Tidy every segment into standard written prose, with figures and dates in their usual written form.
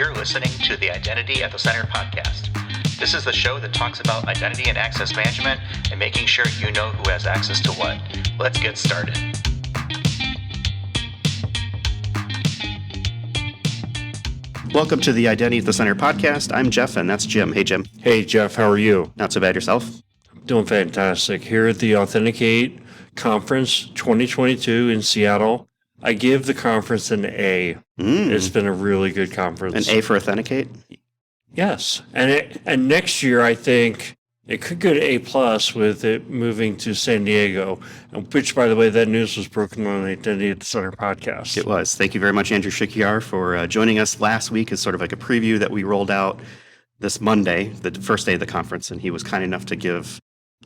You're listening to the Identity at the Center podcast. This is the show that talks about identity and access management and making sure you know who has access to what. Let's get started. Welcome to the Identity at the Center podcast. I'm Jeff, and that's Jim. Hey, Jim. Hey, Jeff. How are you? Not so bad. Yourself? Doing fantastic. Here at the Authenticate Conference 2022 in Seattle, I give the conference an A. It's been a really good conference. An A for Authenticate? Yes. And next year, I think it could go to A+ with it moving to San Diego, which, by the way, that news was broken on the Identity at the Center podcast. It was. Thank you very much, Andrew Shikyar, for joining us last week as sort of like a preview that we rolled out this Monday, the first day of the conference, and he was kind enough to give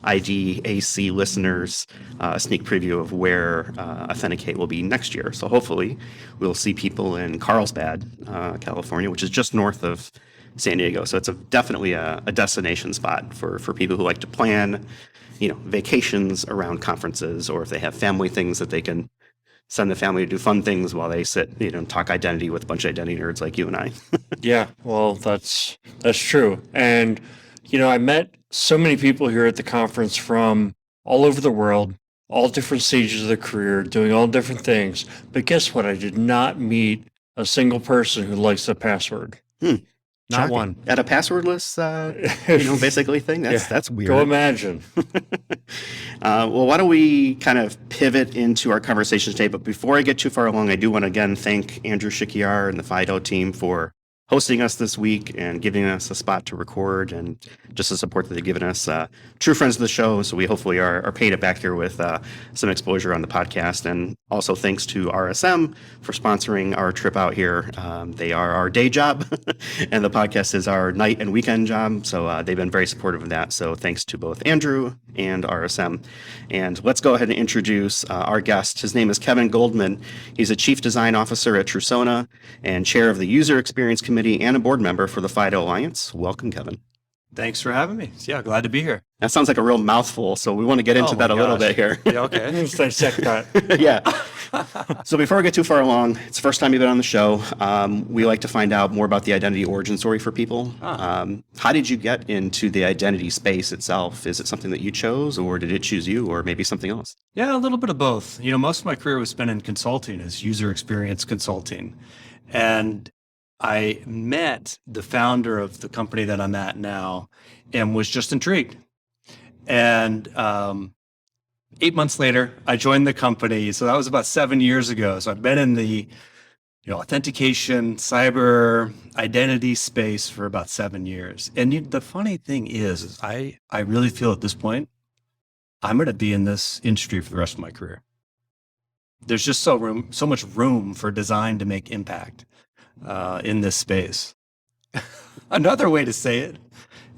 IDAC listeners a sneak preview of where Authenticate will be next year. So hopefully we'll see people in Carlsbad, California, which is just north of San Diego. So it's definitely a destination spot for people who like to plan, vacations around conferences, or if they have family things that they can send the family to do fun things while they sit, and talk identity with a bunch of identity nerds like you and I. Yeah, well, that's true. And I met so many people here at the conference from all over the world, all different stages of their career, doing all different things. But guess what? I did not meet a single person who likes a password. Not Shocking. one. At a passwordless, basically thing? That's weird. Go imagine. Well, why don't we kind of pivot into our conversation today? But before I get too far along, I do want to again thank Andrew Shikyar and the FIDO team for hosting us this week and giving us a spot to record and just the support that they've given us. True friends of the show, so we hopefully are paid it back here with some exposure on the podcast. And also thanks to RSM for sponsoring our trip out here. They are our day job, and the podcast is our night and weekend job. So they've been very supportive of that. So thanks to both Andrew and RSM. And let's go ahead and introduce our guest. His name is Kevin Goldman. He's a Chief Design Officer at Trusona and Chair of the User Experience Committee and a board member for the FIDO Alliance. Welcome, Kevin. Thanks for having me. Yeah, glad to be here. That sounds like a real mouthful, so we want to get into that a little bit here. Yeah, okay. Let's dissect that. Yeah. So before we get too far along, it's the first time you've been on the show. We like to find out more about the identity origin story for people. How did you get into the identity space itself? Is it something that you chose, or did it choose you, or maybe something else? Yeah, a little bit of both. Most of my career was spent in consulting, as user experience consulting. And I met the founder of the company that I'm at now and was just intrigued. And 8 months later, I joined the company. So that was about 7 years ago. So I've been in the authentication, cyber identity space for about 7 years. And the funny thing is I really feel at this point, I'm going to be in this industry for the rest of my career. There's just so much room for design to make impact in this space. Another way to say it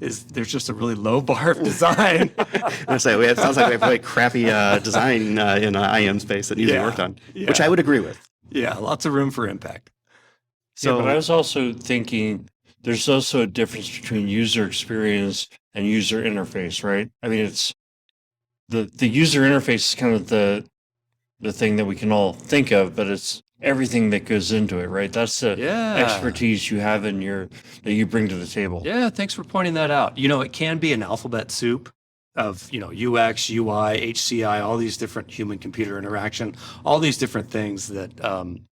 is there's just a really low bar of design. It sounds like we have really crappy design in the IAM space that needs to be worked on, which I would agree with. Yeah, lots of room for impact. So, but I was also thinking there's also a difference between user experience and user interface, right? I mean, it's the user interface is kind of the thing that we can all think of, but it's everything that goes into it, right? That's the expertise you have that you bring to the table. Yeah, thanks for pointing that out. It can be an alphabet soup of, UX, UI, HCI, all these different human-computer interaction, all these different things that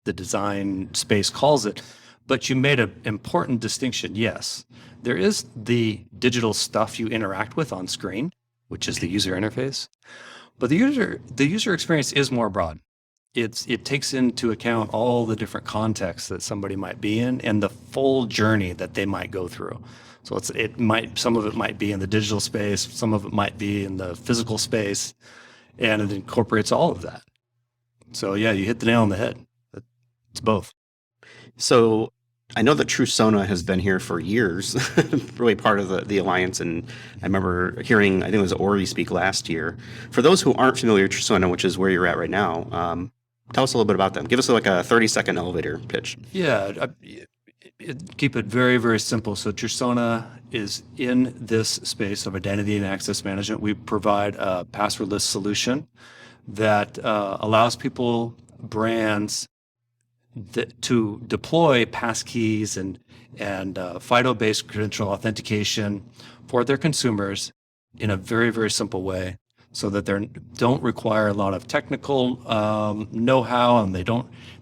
the design space calls it. But you made an important distinction. Yes, there is the digital stuff you interact with on screen, which is the user interface. But the user experience is more broad. It takes into account all the different contexts that somebody might be in and the full journey that they might go through. So some of it might be in the digital space, some of it might be in the physical space, and it incorporates all of that. So yeah, you hit the nail on the head. It's both. So I know that Trusona has been here for years, really part of the Alliance, and I remember hearing, I think it was Ori speak last year. For those who aren't familiar with Trusona, which is where you're at right now, tell us a little bit about them. Give us like a 30-second elevator pitch. Yeah, keep it very, very simple. So Trusona is in this space of identity and access management. We provide a passwordless solution that allows people, brands, to deploy passkeys and FIDO-based credential authentication for their consumers in a very, very simple way, so that they don't require a lot of technical know-how, and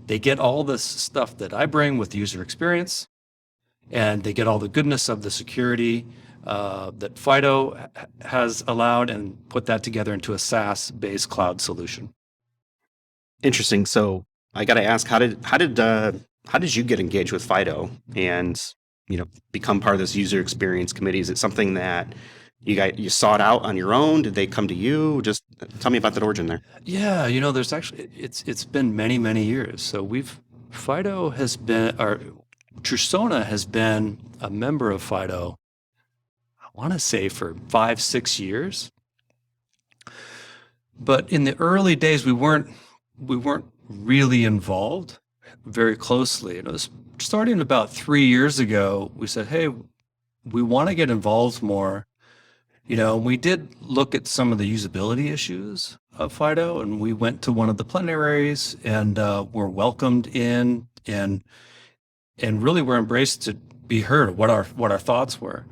they get all this stuff that I bring with the user experience, and they get all the goodness of the security that FIDO has allowed, and put that together into a SaaS-based cloud solution. Interesting. So I got to ask, how did you get engaged with FIDO and become part of this user experience committee? Is it something that you sought out on your own? Did they come to you? Just tell me about that origin there. Yeah, there's actually it's been many, many years. So FIDO has been, or Trusona has been a member of FIDO, I want to say for 5-6 years. But in the early days, we weren't really involved very closely. It was starting about 3 years ago. We said, hey, we want to get involved more. We did look at some of the usability issues of FIDO, and we went to one of the plenaries and were welcomed in and really were embraced to be heard what our thoughts were.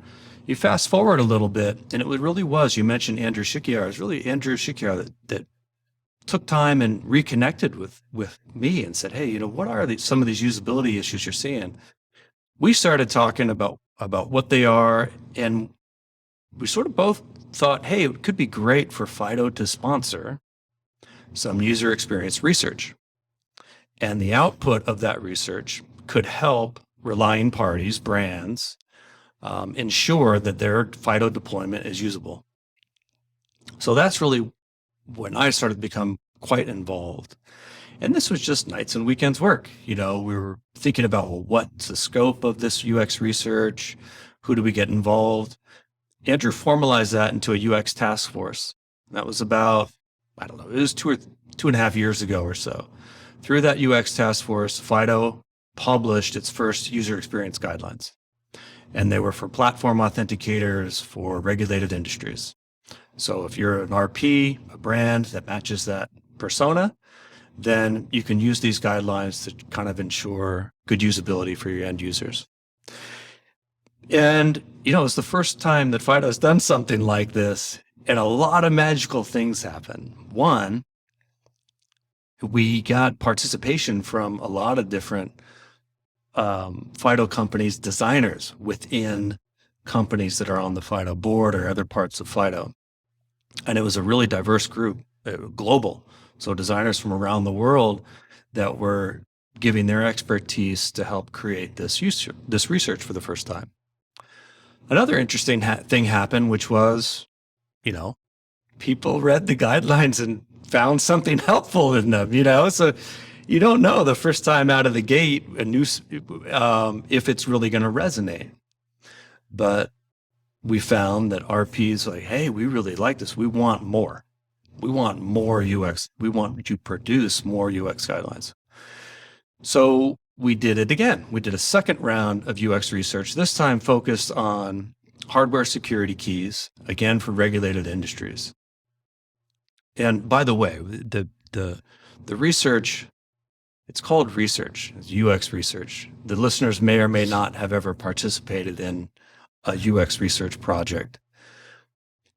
You fast forward a little bit, and it really was, you mentioned Andrew Shikiar. It was really Andrew Shikiar that took time and reconnected with me and said, hey, what are some of these usability issues you're seeing? We started talking about what they are, and we sort of both thought, hey, it could be great for FIDO to sponsor some user experience research. And the output of that research could help relying parties, brands, ensure that their FIDO deployment is usable. So that's really when I started to become quite involved. And this was just nights and weekends work. We were thinking about, well, what's the scope of this UX research? Who do we get involved? Andrew formalized that into a UX task force. That was about, I don't know, it was 2.5 years ago or so. Through that UX task force, FIDO published its first user experience guidelines. And they were for platform authenticators for regulated industries. So if you're an RP, a brand that matches that persona, then you can use these guidelines to kind of ensure good usability for your end users. And, it's the first time that FIDO has done something like this, and a lot of magical things happen. One, we got participation from a lot of different FIDO companies, designers within companies that are on the FIDO board or other parts of FIDO. And it was a really diverse group, global. So designers from around the world that were giving their expertise to help create this research for the first time. Another interesting thing happened, which was, people read the guidelines and found something helpful in them, So you don't know the first time out of the gate if it's really going to resonate. But we found that RPs like, hey, we really like this. We want more. We want more UX. We want to produce more UX guidelines. So we did it again. We did a second round of UX research, this time focused on hardware security keys, again for regulated industries. And by the way, the research, it's called research, it's UX research. The listeners may or may not have ever participated in a UX research project.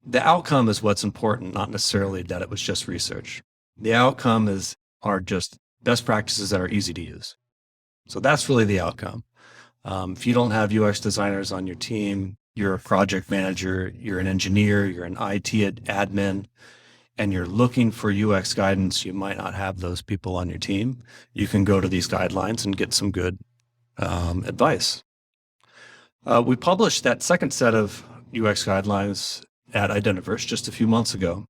The outcome is what's important, not necessarily that it was just research. The outcome are just best practices that are easy to use. So that's really the outcome. If you don't have UX designers on your team, you're a project manager, you're an engineer, you're an IT admin, and you're looking for UX guidance, you might not have those people on your team. You can go to these guidelines and get some good advice. We published that second set of UX guidelines at Identiverse just a few months ago.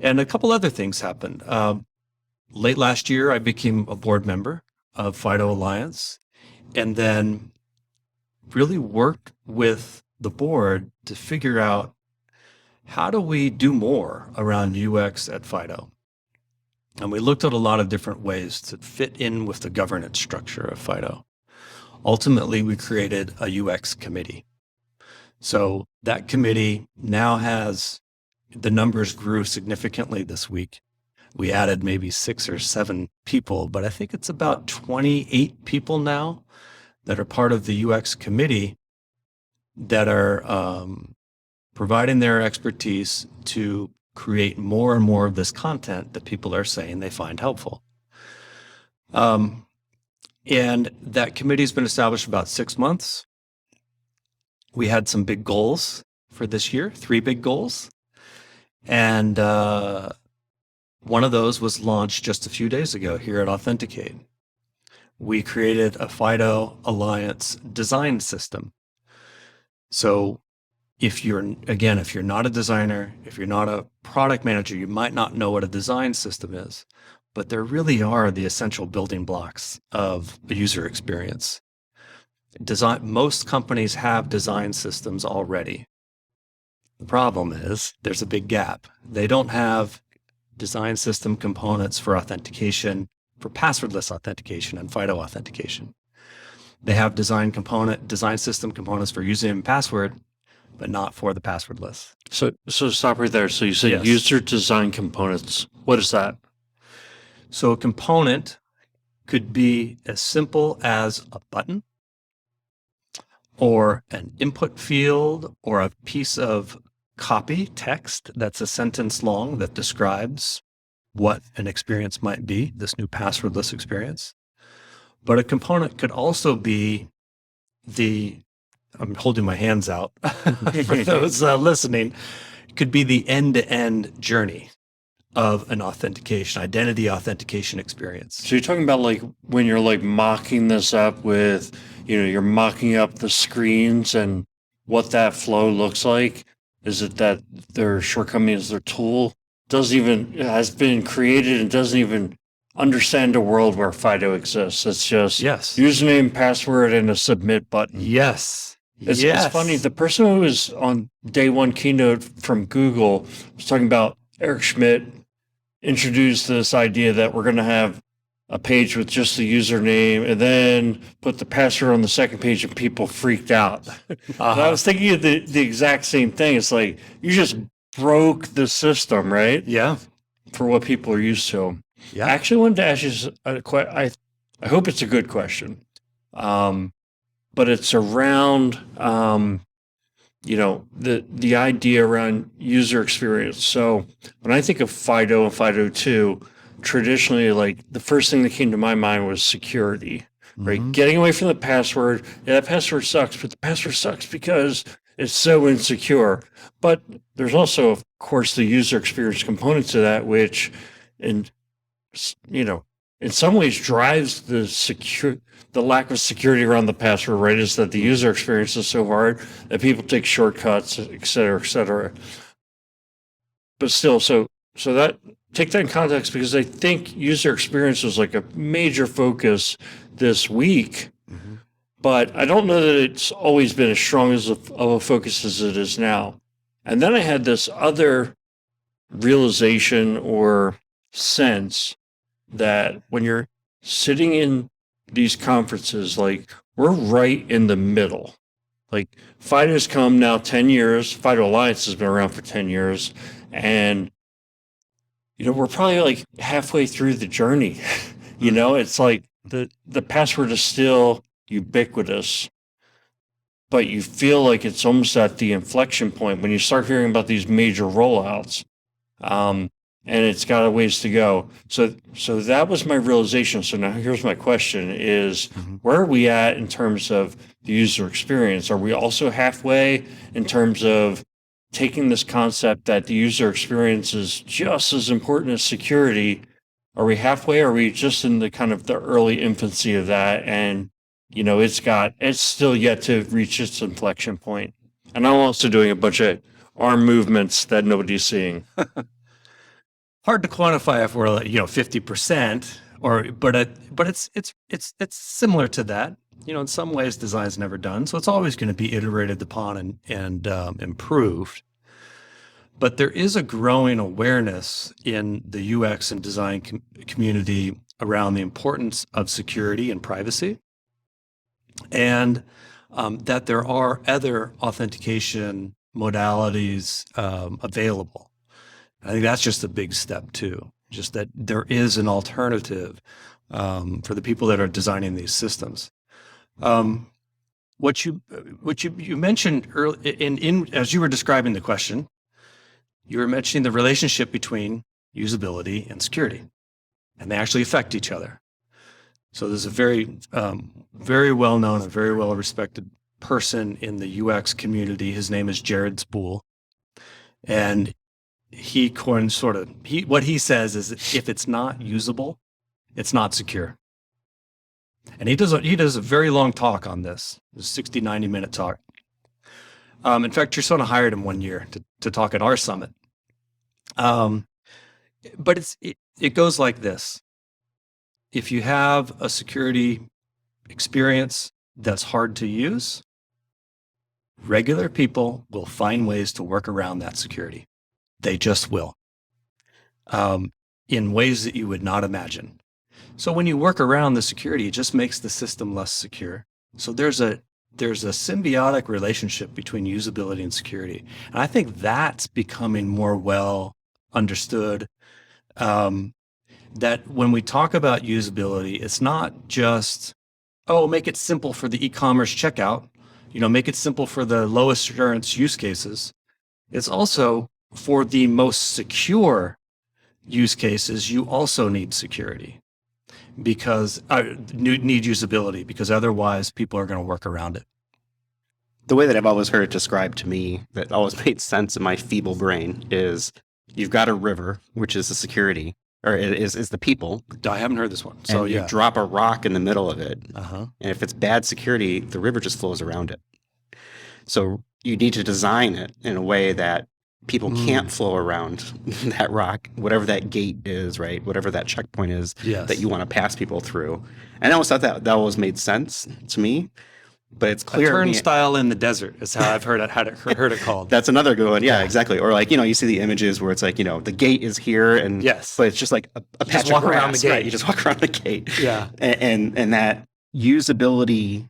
And a couple other things happened. Late last year, I became a board member of FIDO Alliance, and then really worked with the board to figure out how do we do more around UX at FIDO. And we looked at a lot of different ways to fit in with the governance structure of FIDO. Ultimately, we created a UX committee. So that committee now has, the numbers grew significantly this week. we added maybe 6 or 7 people, but I think it's about 28 people now that are part of the UX committee that are providing their expertise to create more and more of this content that people are saying they find helpful. And that committee's been established about 6 months. We had some big goals for this year, 3 big goals. And one of those was launched just a few days ago here at Authenticate. We created a FIDO Alliance design system. So if you're not a designer, if you're not a product manager, you might not know what a design system is, but there really are the essential building blocks of a user experience. Most companies have design systems already. The problem is there's a big gap. They don't have design system components for authentication, for passwordless authentication and FIDO authentication. They have design system components for username and password, but not for the passwordless. So stop right there. So you said Yes. user design components. What is that? So a component could be as simple as a button or an input field or a piece of copy text that's a sentence long that describes what an experience might be, this new passwordless experience. But a component could also be I'm holding my hands out for those listening, could be the end-to-end journey of an identity authentication experience. So you're talking about like when you're like mocking this up with, you're mocking up the screens and what that flow looks like. Is it that their shortcomings, their tool has been created and doesn't even understand a world where FIDO exists? It's just username, password, and a submit button. Yes. It's funny. The person who was on day one keynote from Google was talking about Eric Schmidt introduced this idea that we're going to have a page with just the username and then put the password on the second page, and people freaked out. And I was thinking of the exact same thing. It's like you just broke the system, right? Yeah. For what people are used to. Yeah. I actually wanted to ask you a question. I hope it's a good question. But it's around, the idea around user experience. So when I think of FIDO and FIDO 2, traditionally, like the first thing that came to my mind was security, right? Mm-hmm. Getting away from the password. Yeah, that password sucks, but the password sucks because it's so insecure. But there's also, of course, the user experience component to that, which, in some ways drives the lack of security around the password, right? Is that the user experience is so hard that people take shortcuts, et cetera, et cetera. But still, so that take that in context, because I think user experience was like a major focus this week, but I don't know that it's always been as strong of a focus as it is now. And then I had this other realization or sense that when you're sitting in these conferences, like we're right in the middle. Like FIDO's come now 10 years. FIDO Alliance has been around for 10 years. And, we're probably like halfway through the journey. It's like the password is still ubiquitous, but you feel like it's almost at the inflection point when you start hearing about these major rollouts. And it's got a ways to go. So that was my realization. So now here's my question is, where are we at in terms of the user experience? Are we also halfway in terms of taking this concept that the user experience is just as important as security? Are we halfway? Or are we just in the kind of the early infancy of that? And, it's still yet to reach its inflection point. And I'm also doing a bunch of arm movements that nobody's seeing. Hard to quantify if we're 50% but it's similar to that. In some ways design's never done, so it's always going to be iterated upon and improved. But there is a growing awareness in the UX and design community around the importance of security and privacy, and that there are other authentication modalities available. I think that's just a big step too. just that there is an alternative for the people that are designing these systems. What you mentioned early in as you were describing the question, you were mentioning the relationship between usability and security, and they actually affect each other. So there's a very, very well known and very well respected person in the UX community. His name is Jared Spool, and he coined what he says is if it's not usable, it's not secure. And he does a very long talk on this, a 60, 90-minute talk. In fact, Trusona hired him one year to talk at our summit. But it goes like this. If you have a security experience that's hard to use, regular people will find ways to work around that security. They just will, in ways that you would not imagine. So when you work around the security, it just makes the system less secure. So there's a symbiotic relationship between usability and security. And I think that's becoming more well understood. That when we talk about usability, it's not just, make it simple for the e-commerce checkout, make it simple for the low assurance use cases. It's also for the most secure use cases, you also need security because need usability, because otherwise people are going to work around it. The way that I've always heard it described to me that always made sense in my feeble brain is you've got a river, which is the security, or it is the people. I haven't heard this one. So and you drop a rock in the middle of it. And if it's bad security, the river just flows around it. So you need to design it in a way that people can't flow around that rock, whatever that gate is, right? Whatever that checkpoint is that you want to pass people through. And I always thought that always made sense to me. But it's clear. A turnstile in the desert is how I've heard it called. That's another good one. Yeah, exactly. Or like, you see the images where it's like, the gate is here and but it's just like a patch of grass. Around the gate. Right? You just walk around the gate. Yeah. And that usability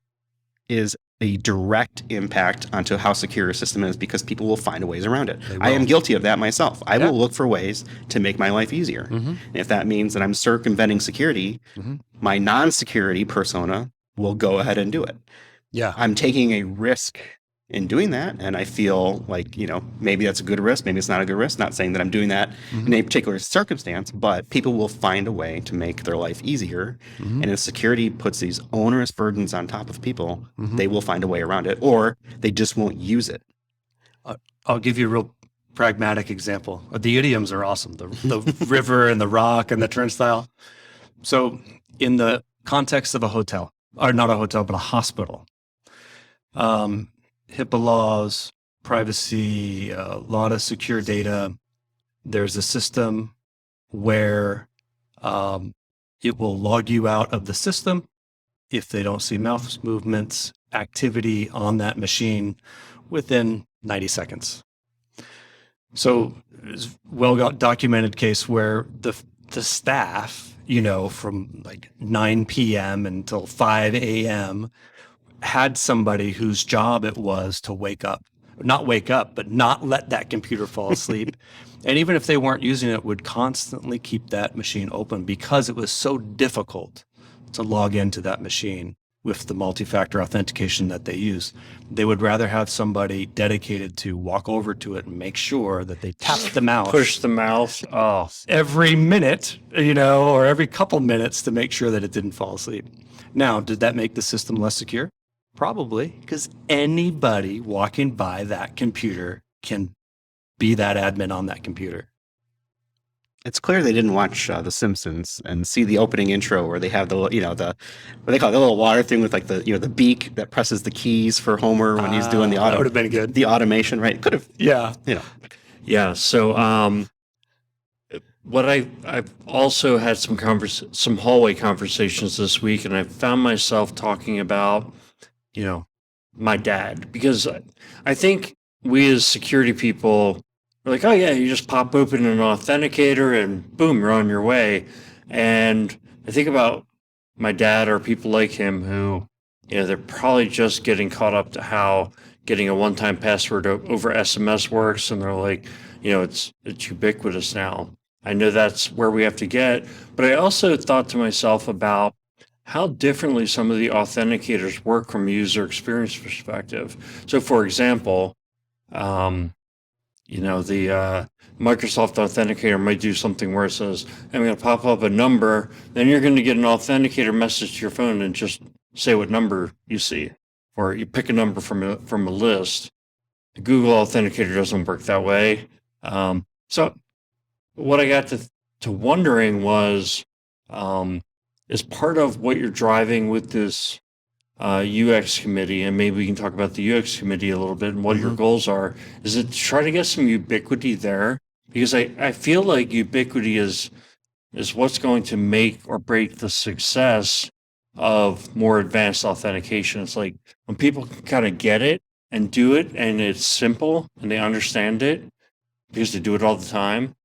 is a direct impact onto how secure a system is because people will find ways around it. I am guilty of that myself. I will look for ways to make my life easier. And if that means that I'm circumventing security, my non-security persona will go ahead and do it. Yeah. I'm taking a risk in doing that. And I feel like, maybe that's a good risk. Maybe it's not a good risk. Not saying that I'm doing that in a particular circumstance, but people will find a way to make their life easier. And if security puts these onerous burdens on top of people, they will find a way around it, or they just won't use it. I'll give you a real pragmatic example. The idioms are awesome. The river and the rock and the turnstile. So in the context of a hotel, or not a hotel, but a hospital, HIPAA laws, privacy, a lot of secure data. There's a system where it will log you out of the system if they don't see mouse movements, activity on that machine within 90 seconds. So it's a well-documented case where the staff, from like 9 p.m. until 5 a.m., had somebody whose job it was to not wake up, but not let that computer fall asleep. And even if they weren't using it, would constantly keep that machine open because it was so difficult to log into that machine with the multi-factor authentication that they use. They would rather have somebody dedicated to walk over to it and make sure that they tap the mouse. Push the mouse off. Every minute, or every couple minutes to make sure that it didn't fall asleep. Now, did that make the system less secure? Probably, because anybody walking by that computer can be that admin on that computer. It's clear they didn't watch The Simpsons and see the opening intro where they have the what they call it, the little water thing with like the the beak that presses the keys for Homer when he's doing that would have been good. The automation, right? Could have, yeah. So what I've also had some hallway conversations this week, and I found myself talking about my dad, because I think we as security people are like, oh yeah, you just pop open an authenticator and boom, you're on your way. And I think about my dad or people like him who, they're probably just getting caught up to how getting a one-time password over SMS works. And they're like, it's ubiquitous now. I know that's where we have to get, but I also thought to myself about how differently some of the authenticators work from a user experience perspective. So for example, the Microsoft Authenticator might do something where it says, I'm going to pop up a number, then you're going to get an authenticator message to your phone and just say what number you see, or you pick a number from a list. The Google Authenticator doesn't work that way. So what I got to wondering was, is part of what you're driving with this UX committee, and maybe we can talk about the UX committee a little bit and what your goals are, is it to try to get some ubiquity there? Because I feel like ubiquity is what's going to make or break the success of more advanced authentication. It's like when people can kind of get it and do it, and it's simple and they understand it because they do it all the time.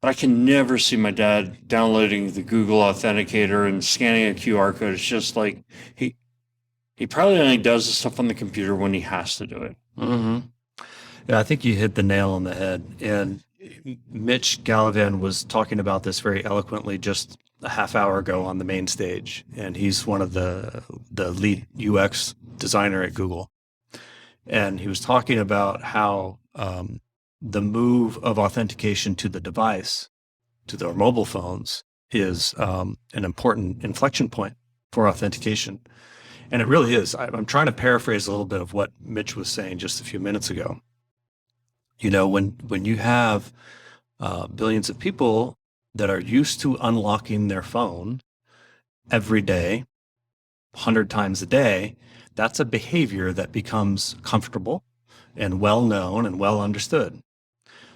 But I can never see my dad downloading the Google Authenticator and scanning a QR code. It's just like he probably only does the stuff on the computer when he has to do it. Mm-hmm. Yeah, I think you hit the nail on the head. And Mitch Gallivan was talking about this very eloquently just a half hour ago on the main stage. And he's one of the lead UX designer at Google. And he was talking about how the move of authentication to the device, to their mobile phones, is an important inflection point for authentication. And it really is. I'm trying to paraphrase a little bit of what Mitch was saying just a few minutes ago. When you have billions of people that are used to unlocking their phone every day, 100 times a day, that's a behavior that becomes comfortable and well known and well understood.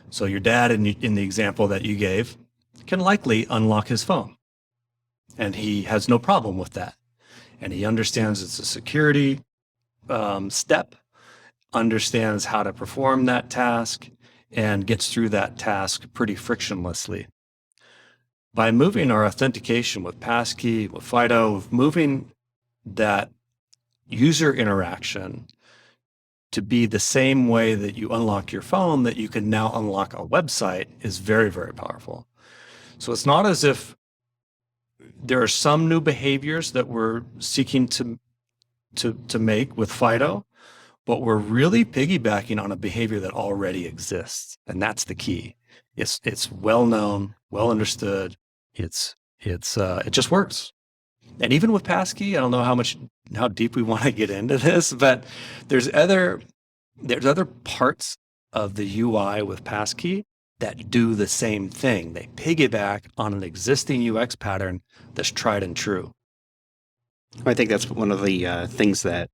So your dad, in the example that you gave, can likely unlock his phone, and he has no problem with that. And he understands it's a security step, understands how to perform that task, and gets through that task pretty frictionlessly. By moving our authentication with passkey, with FIDO, moving that user interaction to be the same way that you unlock your phone, that you can now unlock a website, is very, very powerful. So it's not as if there are some new behaviors that we're seeking to make with FIDO, but we're really piggybacking on a behavior that already exists, and that's the key. It's well known, well understood. It just works. And even with passkey, I don't know how deep we want to get into this, but there's other parts of the UI with passkey that do the same thing. They piggyback on an existing UX pattern that's tried and true. I think that's one of the things that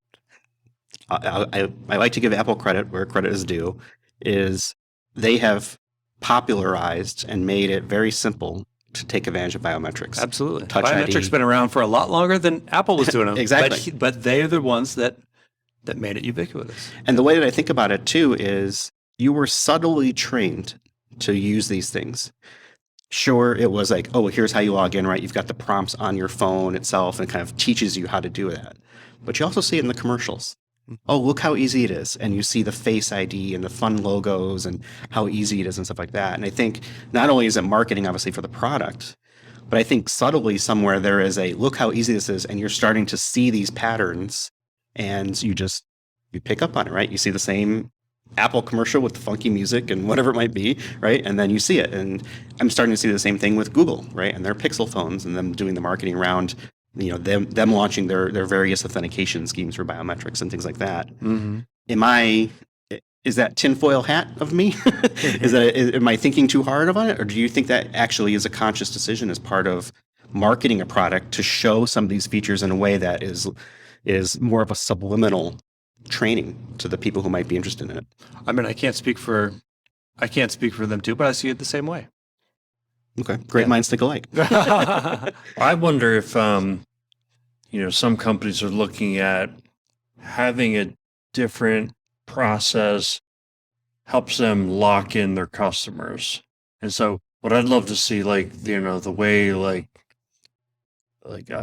I like to give Apple credit where credit is due, is they have popularized and made it very simple to take advantage of biometrics. Absolutely. Touch Biometrics ID. been around for a lot longer than Apple was doing them. Exactly. But they're the ones that made it ubiquitous. And the way that I think about it too is you were subtly trained to use these things. Sure, it was like, oh, here's how you log in, right? You've got the prompts on your phone itself and kind of teaches you how to do that. But you also see it in the commercials. Oh, look how easy it is. And you see the Face ID and the fun logos and how easy it is and stuff like that. And I think not only is it marketing, obviously, for the product, but I think subtly somewhere there is a look how easy this is. And you're starting to see these patterns and you pick up on it, right? You see the same Apple commercial with the funky music and whatever it might be, right? And then you see it. And I'm starting to see the same thing with Google, right? And their Pixel phones and them doing the marketing around, them launching their various authentication schemes for biometrics and things like that. Mm-hmm. Is that tinfoil hat of me? Am I thinking too hard about it? Or do you think that actually is a conscious decision as part of marketing a product to show some of these features in a way that is more of a subliminal training to the people who might be interested in it? I mean, I can't speak for them too, but I see it the same way. Okay. Great minds think alike. I wonder if, some companies are looking at having a different process helps them lock in their customers. And so what I'd love to see, the way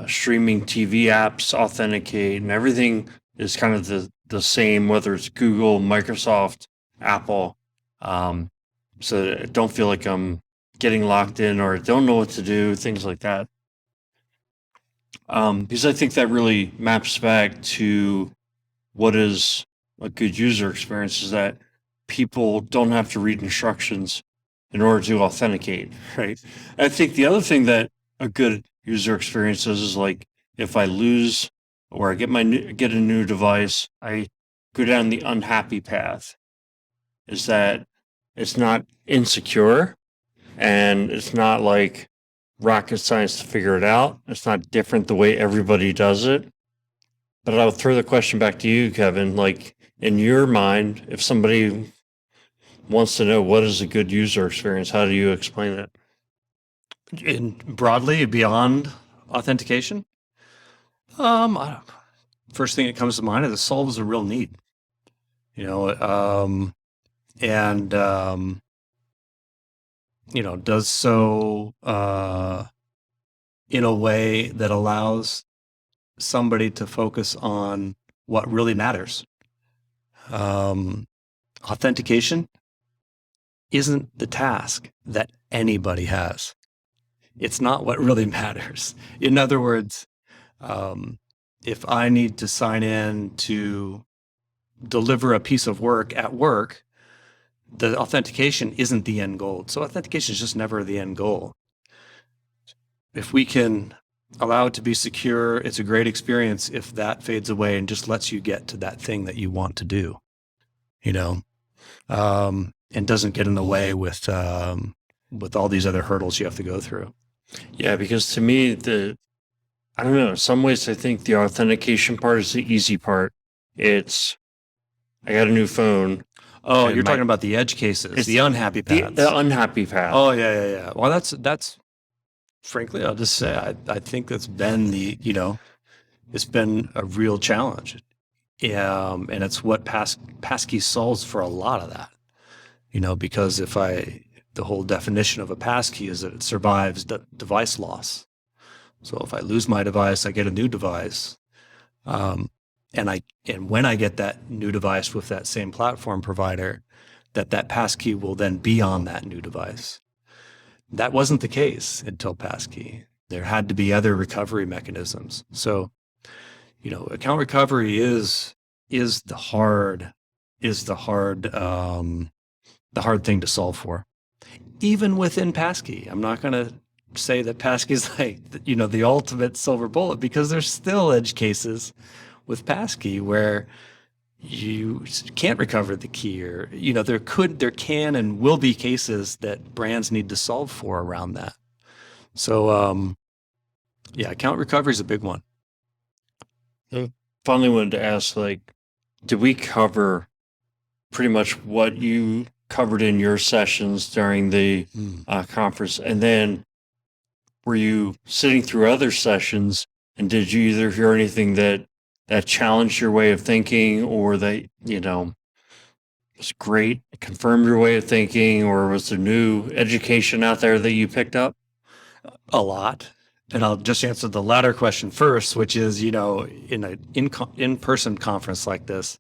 streaming TV apps authenticate and everything is kind of the same, whether it's Google, Microsoft, Apple. So I don't feel like I'm getting locked in or don't know what to do, things like that. Because I think that really maps back to what is a good user experience, is that people don't have to read instructions in order to authenticate, right? I think the other thing that a good user experience is like if I lose or I get a new device, I go down the unhappy path, is that it's not insecure and it's not like rocket science to figure it out. It's not different the way everybody does it. But I'll throw the question back to you, Kevin. Like, in your mind, if somebody wants to know what is a good user experience, how do you explain it? Broadly, beyond authentication, first thing that comes to mind is it solves a real need, and does so in a way that allows somebody to focus on what really matters. Authentication isn't the task that anybody has. It's not what really matters. In other words, if I need to sign in to deliver a piece of work at work, the authentication isn't the end goal. So authentication is just never the end goal. If we can allow it to be secure, it's a great experience if that fades away and just lets you get to that thing that you want to do, and doesn't get in the way with all these other hurdles you have to go through. Yeah, because to me, I don't know, in some ways I think the authentication part is the easy part. It's, I got a new phone. Oh, you're talking about the edge cases, It's the unhappy paths. The unhappy path. Oh, yeah. Well, that's frankly, I'll just say, I think that's been it's been a real challenge. And it's what passkey solves for a lot of that, because the whole definition of a passkey is that it survives device loss. So if I lose my device, I get a new device. And when I get that new device with that same platform provider, that passkey will then be on that new device. That wasn't the case until passkey. There had to be other recovery mechanisms. So, account recovery is the hard thing to solve for. Even within passkey, I'm not going to say that passkey is like, the ultimate silver bullet, because there's still edge cases with passkey where you can't recover the key, or, there can and will be cases that brands need to solve for around that. So, account recovery is a big one. I finally wanted to ask, did we cover pretty much what you covered in your sessions during the conference? And then were you sitting through other sessions, and did you either hear anything that challenged your way of thinking, or that, was great, confirmed your way of thinking, or was there new education out there that you picked up? A lot. And I'll just answer the latter question first, which is, in an in-person conference like this,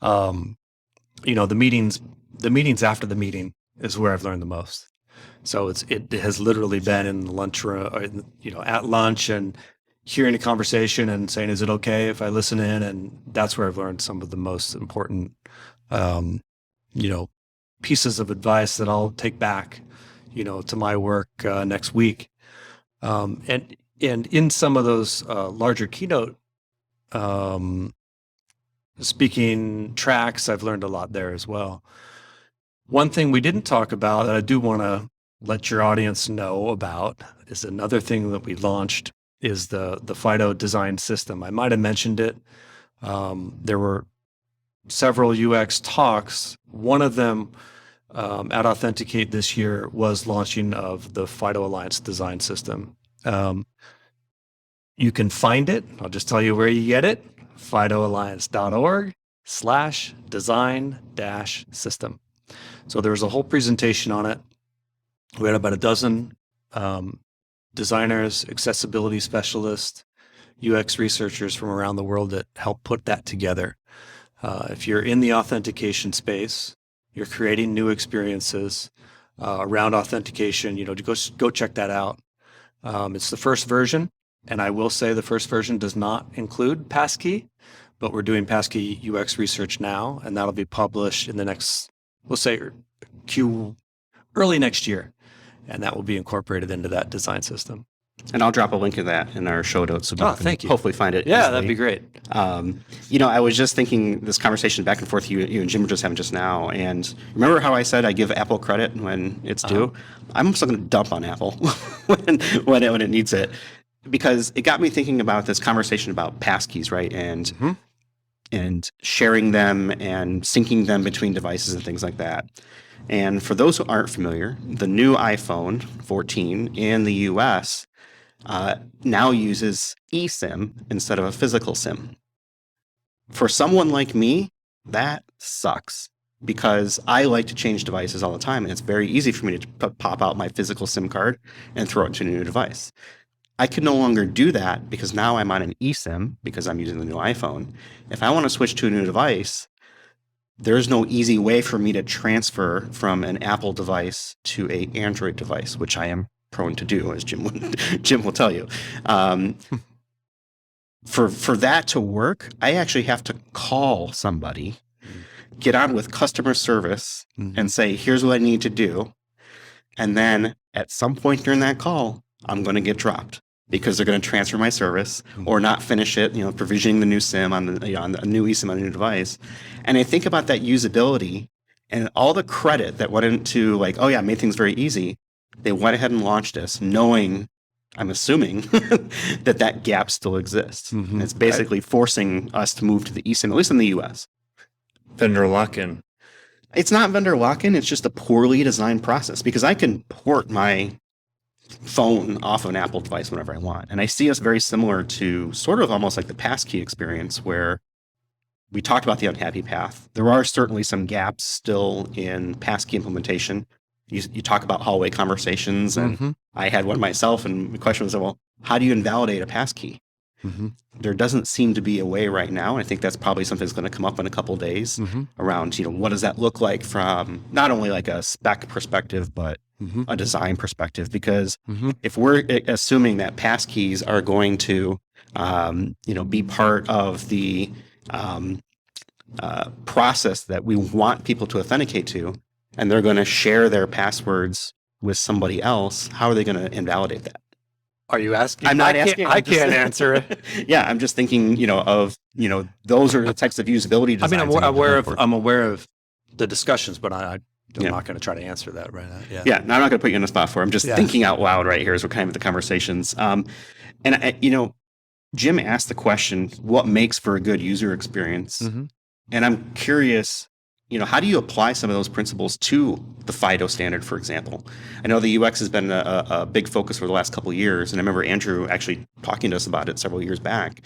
the meetings after the meeting is where I've learned the most. So it has literally been in the lunchroom, at lunch, and hearing a conversation and saying, is it okay if I listen in? And that's where I've learned some of the most important, pieces of advice that I'll take back, to my work next week. And in some of those larger keynote speaking tracks, I've learned a lot there as well. One thing we didn't talk about that I do want to let your audience know about is another thing that we launched is the FIDO design system. I might have mentioned it. There were several UX talks. One of them at Authenticate this year was launching of the FIDO Alliance design system. You can find it. I'll just tell you where you get it. FIDOalliance.org/design-system. So there was a whole presentation on it. We had about a dozen designers, accessibility specialists, UX researchers from around the world that helped put that together. If you're in the authentication space, you're creating new experiences, around authentication, to go check that out. It's the first version, and I will say the first version does not include passkey, but we're doing passkey UX research now, and that'll be published in the next, we'll say early next year, and that will be incorporated into that design system. And I'll drop a link of that in our show notes so people can thank you. hopefully find it. Yeah, easily. that'd be great. I was just thinking this conversation back and forth you and Jim were just having just now. And remember how I said I give Apple credit when it's due? I'm also going to dump on Apple when it needs it, because it got me thinking about this conversation about passkeys, right? And sharing them and syncing them between devices and things like that. And for those who aren't familiar, the new iPhone 14 in the US now uses eSIM instead of a physical SIM. For someone like me, that sucks, because I like to change devices all the time, and it's very easy for me to pop out my physical SIM card and throw it into a new device. I can no longer do that because now I'm on an eSIM because I'm using the new iPhone. If I want to switch to a new device, there's no easy way for me to transfer from an Apple device to an Android device, which I am prone to do, as Jim will tell you. For that to work, I actually have to call somebody, get on with customer service, and say, here's what I need to do. And then at some point during that call, I'm going to get dropped because they're going to transfer my service or not finish it, provisioning the new SIM on the new eSIM on the new device. And I think about that usability and all the credit that went into made things very easy. They went ahead and launched this knowing, I'm assuming, that gap still exists. And it's basically forcing us to move to the eSIM, at least in the US. Vendor lock-in. It's not vendor lock-in. It's just a poorly designed process, because I can port my phone off of an Apple device whenever I want. And I see us very similar to sort of almost like the passkey experience, where we talked about the unhappy path. There are certainly some gaps still in passkey implementation. You talk about hallway conversations, and I had one myself, and the question was, well, how do you invalidate a passkey? There doesn't seem to be a way right now. And I think that's probably something that's going to come up in a couple of days around, what does that look like from not only like a spec perspective, but a design perspective? Because if we're assuming that passkeys are going to, be part of the process that we want people to authenticate to, and they're going to share their passwords with somebody else, how are they going to invalidate that? Are you asking? I'm not asking. I can't answer it. Yeah, I'm just thinking, those are the types of usability designs. I mean, I'm aware of the discussions, but I'm not going to try to answer that right now. Yeah. No, I'm not going to put you in a spot for it. I'm just thinking out loud right here as we're kind of the conversations. Jim asked the question, what makes for a good user experience? And I'm curious, how do you apply some of those principles to the FIDO standard, for example? I know the UX has been a big focus for the last couple of years, and I remember Andrew actually talking to us about it several years back,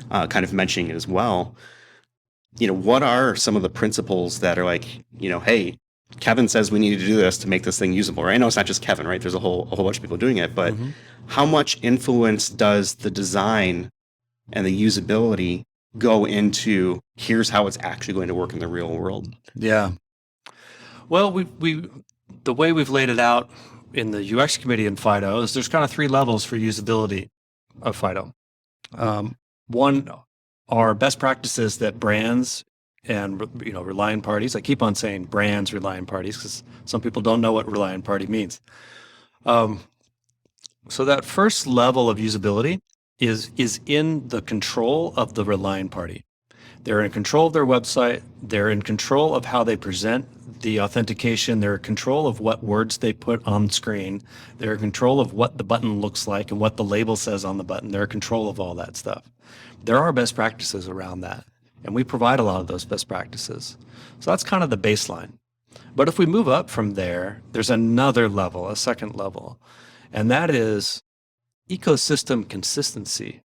kind of mentioning it as well. What are some of the principles that are like, hey, Kevin says we need to do this to make this thing usable, right? I know it's not just Kevin, right? There's a whole bunch of people doing it, but how much influence does the design and the usability go into here's how it's actually going to work in the real world? Yeah. Well, the way we've laid it out in the UX committee in FIDO is there's kind of 3 levels for usability of FIDO. One are best practices that brands and relying parties. I keep on saying brands, relying parties, because some people don't know what relying party means. So that first level of usability is in the control of the relying party. They're in control of their website. They're in control of how they present the authentication. They're in control of what words they put on screen. They're in control of what the button looks like and what the label says on the button. They're in control of all that stuff. There are best practices around that, and we provide a lot of those best practices. So that's kind of the baseline. But if we move up from there, there's another level, a second level, and that is ecosystem consistency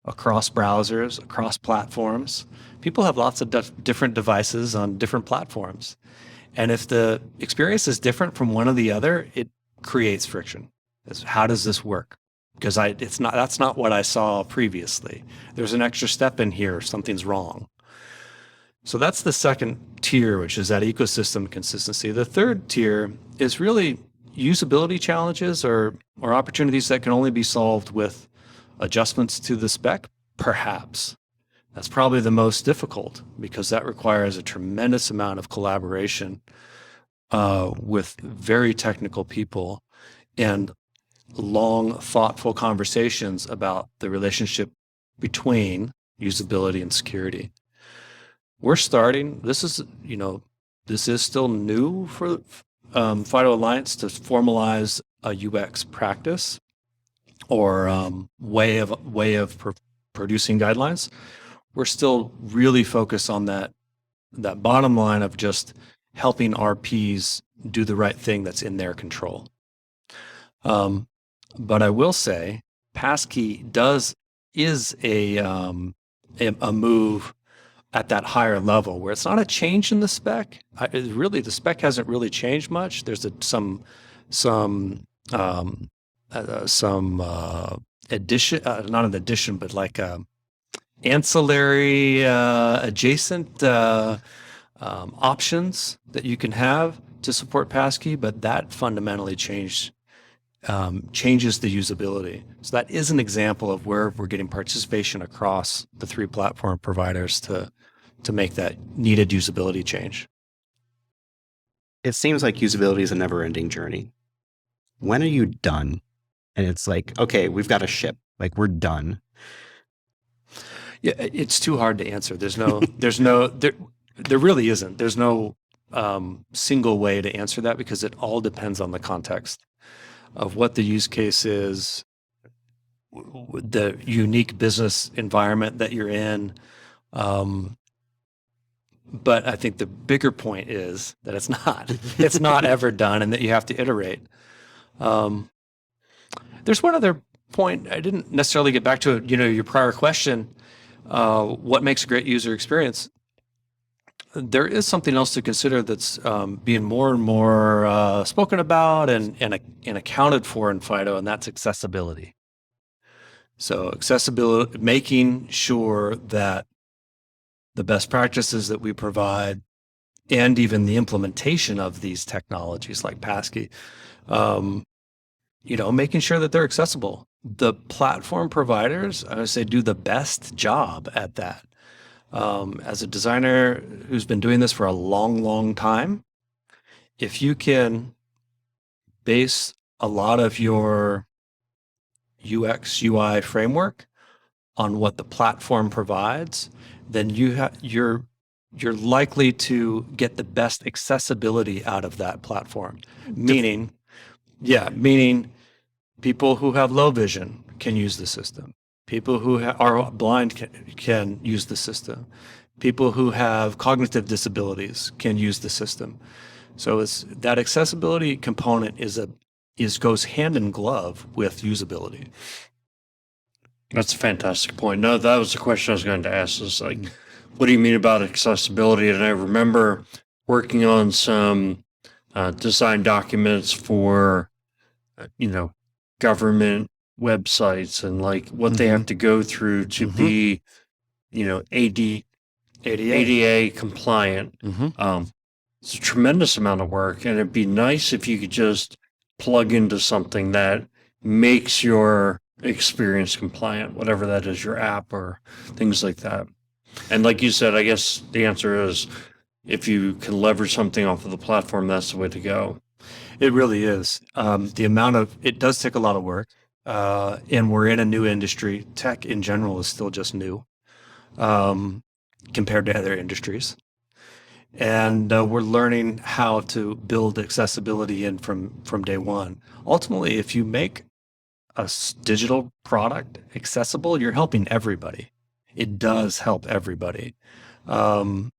across browsers, across platforms. People have lots of different devices on different platforms. And if the experience is different from one or the other, it creates friction. How does this work? Because that's not what I saw previously. There's an extra step in here, something's wrong. So that's the second tier, which is that ecosystem consistency. The third tier is really usability challenges or opportunities that can only be solved with adjustments to the spec? Perhaps. That's probably the most difficult because that requires a tremendous amount of collaboration with very technical people and long, thoughtful conversations about the relationship between usability and security. We're starting, this is still new for FIDO Alliance to formalize a UX practice or way of producing guidelines. We're still really focused on that bottom line of just helping RPs do the right thing that's in their control. But I will say, passkey is a move at that higher level where it's not a change in the spec. The spec hasn't really changed much. There's some addition, not an addition, but like ancillary adjacent options that you can have to support passkey, but that fundamentally changes the usability. So that is an example of where we're getting participation across the 3 platform providers to make that needed usability change. It seems like usability is a never-ending journey. When are you done? And it's like, okay, we've got a ship. Like, we're done. Yeah, it's too hard to answer. There really isn't. There's no single way to answer that because it all depends on the context of what the use case is, the unique business environment that you're in. But I think the bigger point is that it's not ever done and that you have to iterate. There's one other point I didn't necessarily get back to, your prior question, what makes a great user experience? There is something else to consider that's being more and more spoken about and accounted for in FIDO, and that's accessibility. So accessibility, making sure that the best practices that we provide and even the implementation of these technologies like passkey, making sure that they're accessible. The platform providers, I would say, do the best job at that. As a designer who's been doing this for a long, long time, if you can base a lot of your UX, UI framework on what the platform provides, then you're likely to get the best accessibility out of that platform. Meaning people who have low vision can use the system. People who are blind can use the system. People who have cognitive disabilities can use the system. So that accessibility component goes hand in glove with usability. That's a fantastic point. No, that was the question I was going to ask. Is like, what do you mean about accessibility? And I remember working on some design documents for, government websites and like what they have to go through to be, ADA compliant. It's a tremendous amount of work, and it'd be nice if you could just plug into something that makes your experience compliant, whatever that is, your app or things like that. And like you said, I guess the answer is if you can leverage something off of the platform, that's the way to go. It really is. It does take a lot of work. And we're in a new industry. Tech in general is still just new compared to other industries. And we're learning how to build accessibility in from day one. Ultimately, if you make a digital product accessible, you're helping everybody. It does help everybody. The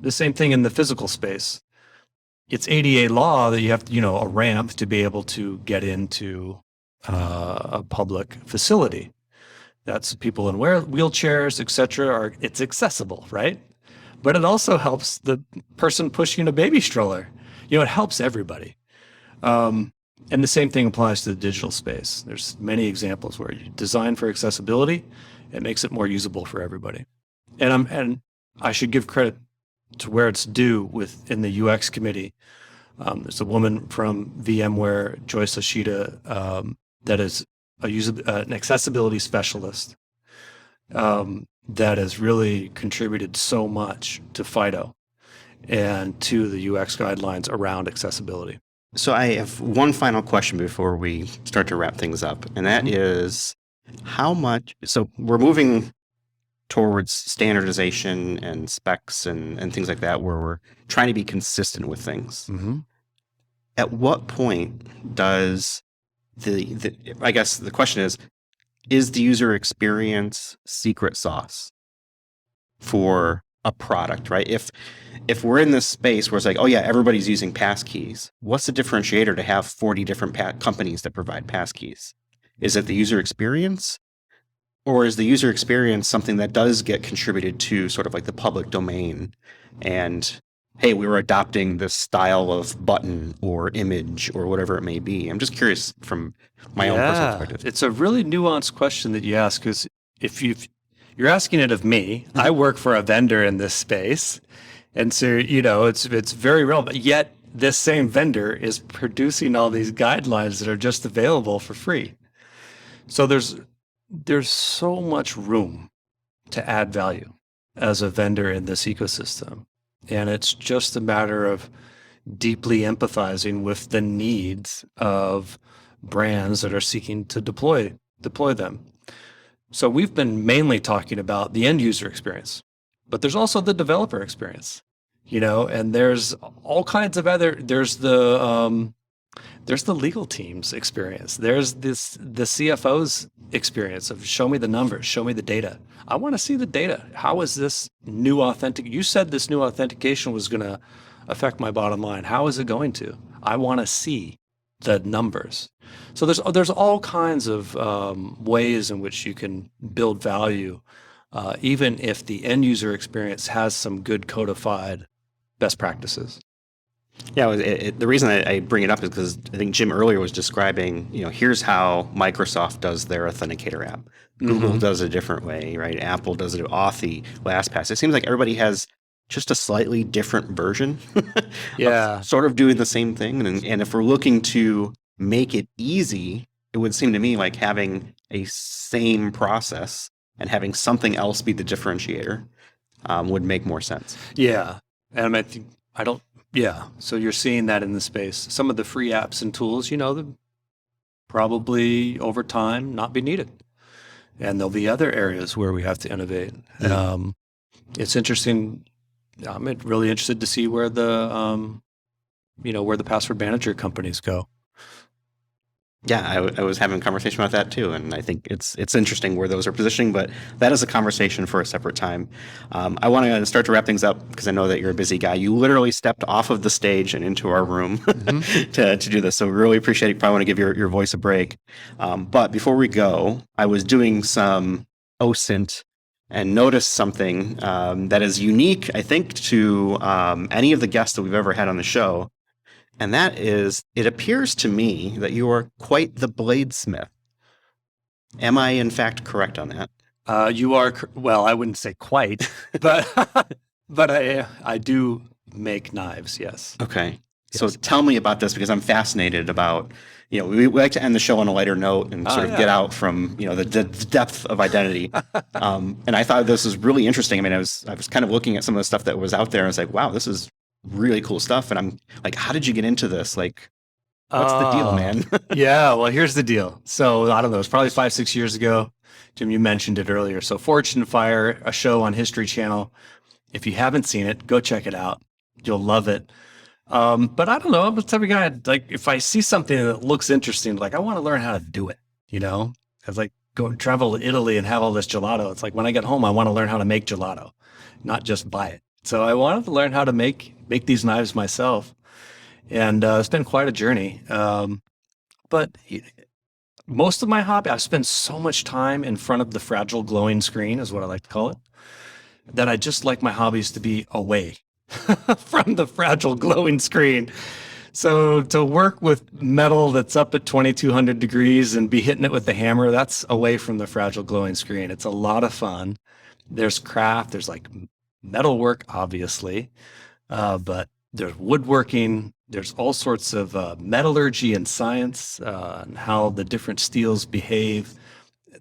same thing in the physical space. It's ADA law that you have, a ramp to be able to get into a public facility. That's people in wheelchairs, etc. It's accessible, right? But it also helps the person pushing a baby stroller. It helps everybody. And the same thing applies to the digital space. There's many examples where you design for accessibility, it makes it more usable for everybody. And I should give credit to where it's due within the UX committee. There's a woman from VMware, Joyce Ashita, that is an accessibility specialist that has really contributed so much to FIDO and to the UX guidelines around accessibility. So I have one final question before we start to wrap things up, and that is how much, so we're moving towards standardization and specs and things like that, where we're trying to be consistent with things. Mm-hmm. At what point does I guess the question is the user experience secret sauce for a product, right? If we're in this space where it's like, oh yeah, everybody's using passkeys, what's the differentiator to have 40 different companies that provide passkeys? Is it the user experience? Or is the user experience something that does get contributed to sort of like the public domain? And hey, we were adopting this style of button or image or whatever it may be. I'm just curious from my own personal perspective. It's a really nuanced question that you ask, because if you're asking it of me, I work for a vendor in this space. And so, it's very relevant. Yet this same vendor is producing all these guidelines that are just available for free. So there's so much room to add value as a vendor in this ecosystem. And it's just a matter of deeply empathizing with the needs of brands that are seeking to deploy them. So we've been mainly talking about the end user experience, but there's also the developer experience, and there's all kinds of there's the legal team's experience. There's the CFO's experience of show me the numbers, show me the data. I want to see the data. How is this new you said this new authentication was going to affect my bottom line. How is it going to? I want to see the numbers. So there's all kinds of ways in which you can build value, even if the end user experience has some good codified best practices. Yeah, the reason I bring it up is because I think Jim earlier was describing, here's how Microsoft does their authenticator app. Google does it a different way, right? Apple does it Authy, LastPass. It seems like everybody has just a slightly different version Yeah. of sort of doing the same thing. And if we're looking to make it easy, it would seem to me like having a same process and having something else be the differentiator would make more sense. Yeah. And so you're seeing that in the space. Some of the free apps and tools, probably over time not be needed. And there'll be other areas where we have to innovate. It's interesting. I'm really interested to see where the password manager companies go. Yeah, I was having a conversation about that too, and I think it's interesting where those are positioning, but that is a conversation for a separate time. I want to start to wrap things up because I know that you're a busy guy. You literally stepped off of the stage and into our room to do this, so we really appreciate it. You probably want to give your voice a break. But before we go, I was doing some OSINT and noticed something that is unique, I think, to any of the guests that we've ever had on the show. And that is, it appears to me that you are quite the bladesmith. Am I, in fact, correct on that? You are, well, I wouldn't say quite, but I do make knives, yes. Okay. Yes. So tell me about this, because I'm fascinated about, we like to end the show on a lighter note and sort of get out from, the depth of identity. And I thought this was really interesting. I mean, I was kind of looking at some of the stuff that was out there. And I was like, wow, this is really cool stuff. And I'm like, how did you get into this? Like, what's the deal, man? Yeah, well, here's the deal. So I don't know, it's probably 5-6 years ago. Jim, you mentioned it earlier. So Fortune Fire, a show on History Channel. If you haven't seen it, go check it out. You'll love it. But I don't know, I'm the type of guy, like, if I see something that looks interesting, like, I want to learn how to do it, It's like go travel to Italy and have all this gelato. It's like when I get home, I want to learn how to make gelato, not just buy it. So I wanted to learn how to make these knives myself. And it's been quite a journey. But most of my hobby, I've spent so much time in front of the fragile glowing screen, is what I like to call it, that I just like my hobbies to be away from the fragile glowing screen. So to work with metal that's up at 2200 degrees and be hitting it with the hammer, that's away from the fragile glowing screen. It's a lot of fun. There's craft, there's like metal work, obviously, but there's woodworking, there's all sorts of metallurgy and science, and how the different steels behave.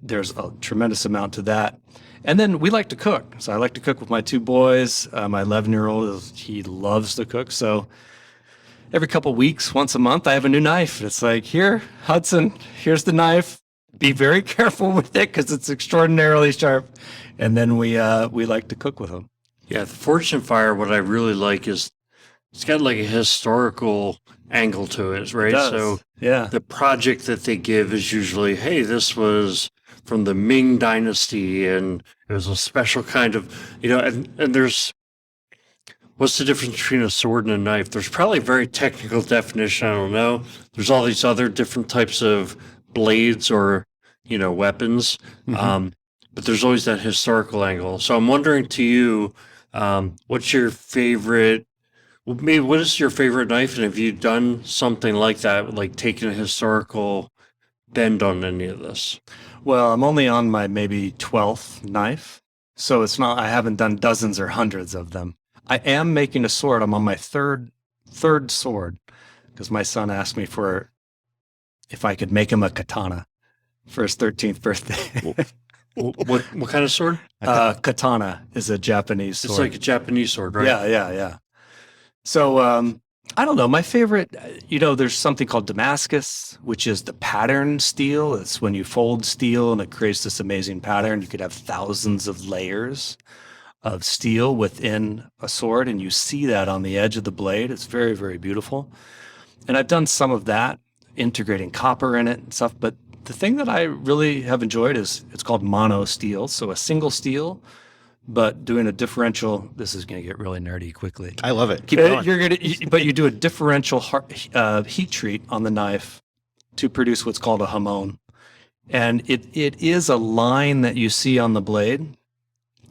There's a tremendous amount to that. And then we like to cook. So I like to cook with my two boys. My 11-year-old, he loves to cook. So every couple of weeks, once a month, I have a new knife. It's like, here, Hudson, here's the knife. Be very careful with it because it's extraordinarily sharp. And then we like to cook with them. Yeah, the Fortune Fire, what I really like is it's got like a historical angle to it, right? does. So Yeah. the project that they give is usually, hey, this was from the Ming Dynasty and it was a special kind of, and there's, what's the difference between a sword and a knife? There's probably a very technical definition. I don't know. There's all these other different types of blades or, weapons. But there's always that historical angle. So I'm wondering to you, what's your favorite, well, maybe what is your favorite knife? And have you done something like that, like taking a historical bend on any of this? Well, I'm only on my maybe 12th knife. So it's not, I haven't done dozens or hundreds of them. I am making a sword. I'm on my third sword because my son asked me for if I could make him a katana for his 13th birthday. What kind of sword? Katana is a Japanese sword. It's like a Japanese sword, right? Yeah. So I don't know. My favorite, there's something called Damascus, which is the pattern steel. It's when you fold steel and it creates this amazing pattern. You could have thousands of layers of steel within a sword, and you see that on the edge of the blade. It's very, very beautiful. And I've done some of that, integrating copper in it and stuff. But the thing that I really have enjoyed is it's called mono steel. So a single steel, but doing a differential. This is going to get really nerdy quickly. I love it. Keep going. But you do a differential heat treat on the knife to produce what's called a hamon. And it is a line that you see on the blade.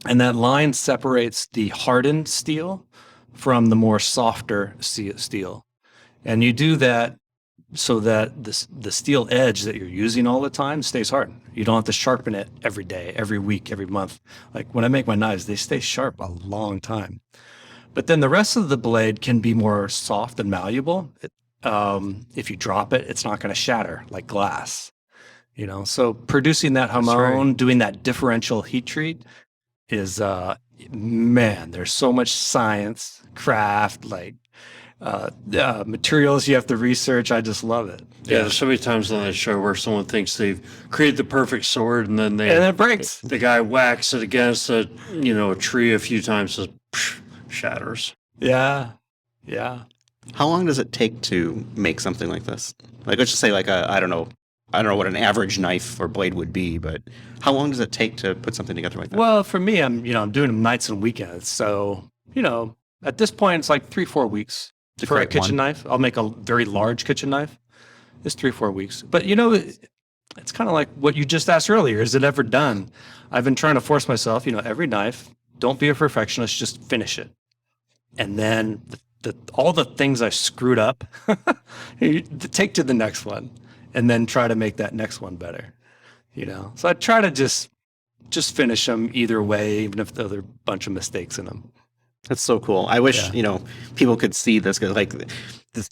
And that line separates the hardened steel from the more softer steel. And you do that so that the steel edge that you're using all the time stays hard. You don't have to sharpen it every day, every week, every month. Like when I make my knives, they stay sharp a long time. But then the rest of the blade can be more soft and malleable. If you drop it, it's not going to shatter like glass. So producing that hamon, doing that differential heat treat is, there's so much science, craft, materials you have to research. I just love it. Yeah, there's so many times on that show where someone thinks they've created the perfect sword and then it breaks. The guy whacks it against a tree a few times, it shatters. Yeah. How long does it take to make something like this? Like, let's just say I don't know what an average knife or blade would be, but how long does it take to put something together like that? Well, for me, I'm doing them nights and weekends. So, at this point, it's like 3-4 weeks for a kitchen knife. I'll make a very large kitchen knife. It's 3-4 weeks. But, it's kind of like what you just asked earlier. Is it ever done? I've been trying to force myself, every knife, don't be a perfectionist, just finish it. And then all the things I screwed up, take to the next one and then try to make that next one better. So I try to just finish them either way, even if there are a bunch of mistakes in them. That's so cool. I wish, people could see this, because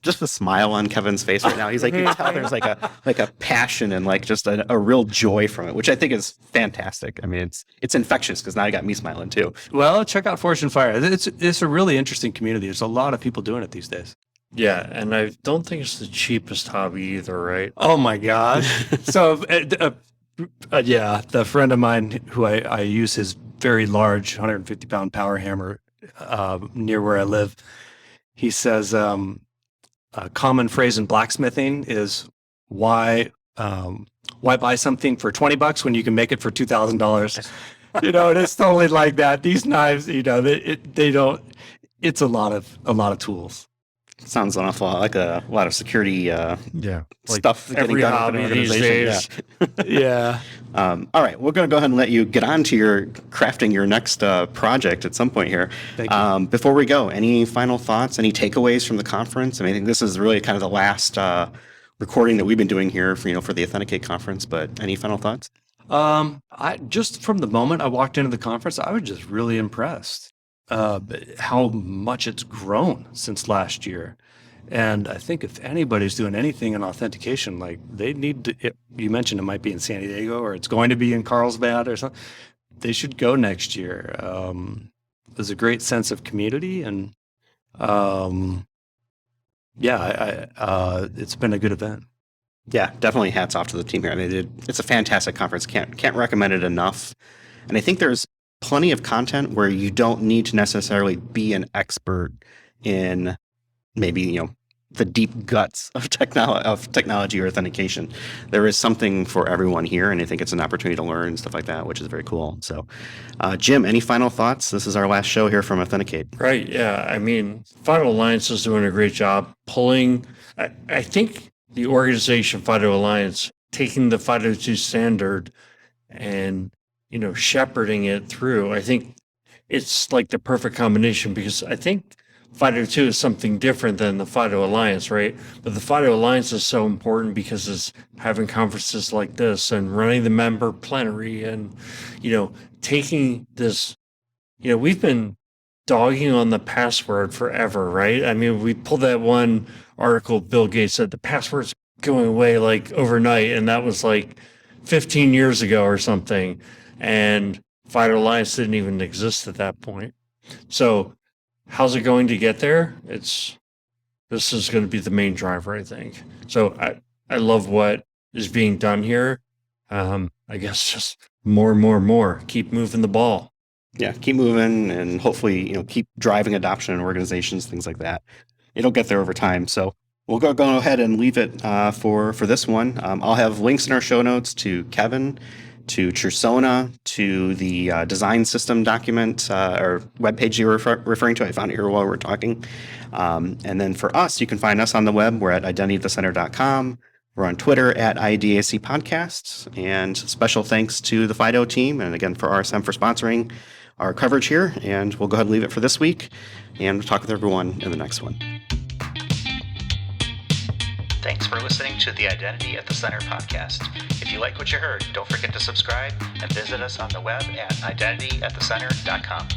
just the smile on Kevin's face right now. He's like, you can tell there's like a passion and like just a real joy from it, which I think is fantastic. I mean, it's infectious because now you got me smiling too. Well, check out Fortune Fire. It's a really interesting community. There's a lot of people doing it these days. Yeah, and I don't think it's the cheapest hobby either, right? Oh my gosh. So, the friend of mine who I use his very large 150-pound power hammer near where I live, he says a common phrase in blacksmithing is why buy something for $20 when you can make it for $2,000? And it's totally like that. These knives, they don't. It's a lot of tools. Sounds an awful lot like a lot of security stuff. Every hobby these days. Yeah. All right, we're going to go ahead and let you get on to your crafting your next project at some point here. Thank you. Before we go, any final thoughts, any takeaways from the conference? I mean, I think this is really kind of the last recording that we've been doing here for the Authenticate conference, but any final thoughts? I just from the moment I walked into the conference, I was just really impressed. how much it's grown since last year. And I think if anybody's doing anything in authentication, like they need to, you mentioned it might be in San Diego or it's going to be in Carlsbad or something, they should go next year. There's a great sense of community, and it's been a good event. Yeah, definitely hats off to the team here. I mean, it's a fantastic conference. Can't recommend it enough. And I think there's plenty of content where you don't need to necessarily be an expert in maybe, the deep guts of technology or authentication. There is something for everyone here, and I think it's an opportunity to learn and stuff like that, which is very cool. So, Jim, any final thoughts? This is our last show here from Authenticate. Right. Yeah. I mean, FIDO Alliance is doing a great job pulling. I think the organization FIDO Alliance taking the FIDO 2 standard and shepherding it through. I think it's like the perfect combination, because I think FIDO 2 is something different than the FIDO Alliance, right? But the FIDO Alliance is so important because it's having conferences like this and running the member plenary and, taking this, we've been dogging on the password forever, right? I mean, we pulled that one article, Bill Gates said the password's going away like overnight, and that was like 15 years ago or something. And FIDO Alliance didn't even exist at that point. So how's it going to get there? This is going to be the main driver, I think. So I love what is being done here. I guess just more. Keep moving the ball. Yeah, keep moving, and hopefully, keep driving adoption in organizations, things like that. It'll get there over time. So we'll go ahead and leave it for this one. I'll have links in our show notes to Kevin, to Trusona, to the design system document or webpage you were referring to. I found it here while we were talking. And then for us, you can find us on the web. We're at identityatthecenter.com. We're on Twitter at IDAC Podcasts. And special thanks to the FIDO team, and again for RSM for sponsoring our coverage here. And we'll go ahead and leave it for this week, and we'll talk with everyone in the next one. Thanks for listening to the Identity at the Center podcast. If you like what you heard, don't forget to subscribe and visit us on the web at identityatthecenter.com.